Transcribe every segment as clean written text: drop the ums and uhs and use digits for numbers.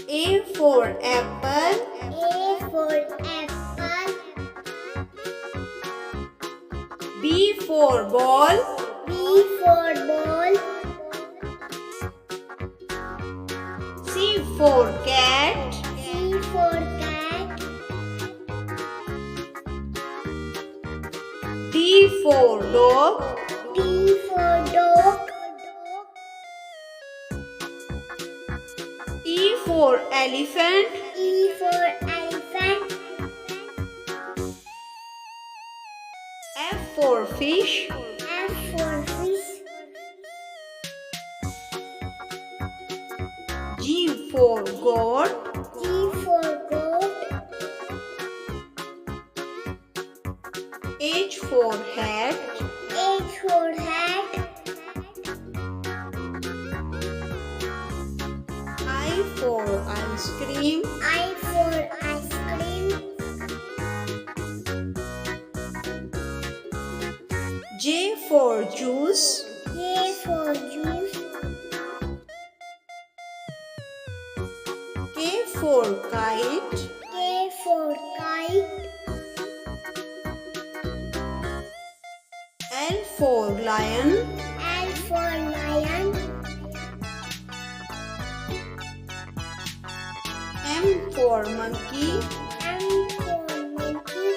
A for apple. A for apple. B for ball. B for ball. C for cat. C for cat. D for dog. D for dog. E for elephant. E for elephant. F for fish. F for fish. G for goat. G for goat. H for hat. H for hat. I for ice cream. I for ice cream. J for juice. J for juice. K for kite. K for kite. L for lion. L for lion. M for monkey. M for monkey.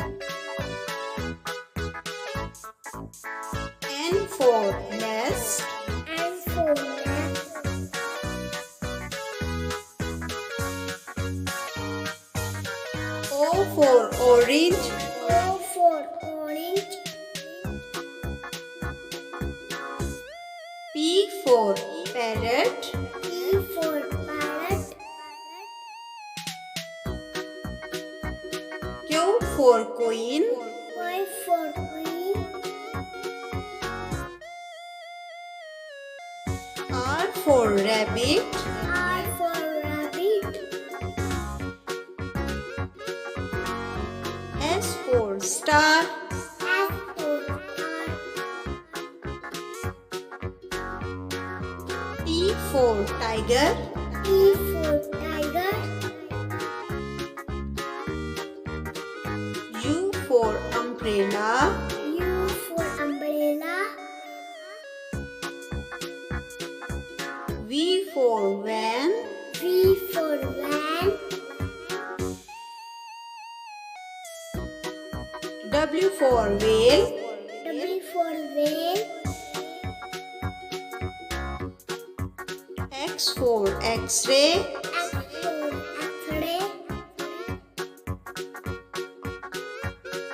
N for nest. N for nest. O for orange. O for orange. P for parrot. P for parrot. Q for queen. Y for queen. R for rabbit. R for rabbit. S for star. S for star. T for tiger. T for tiger. U for umbrella. U for umbrella. V for van. V for van. W for whale. W for whale. X for x-ray. X for X-ray.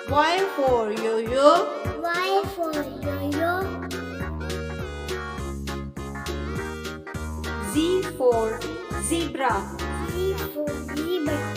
Y for yo-yo. Y for yo-yo. Z for zebra. Z for zebra.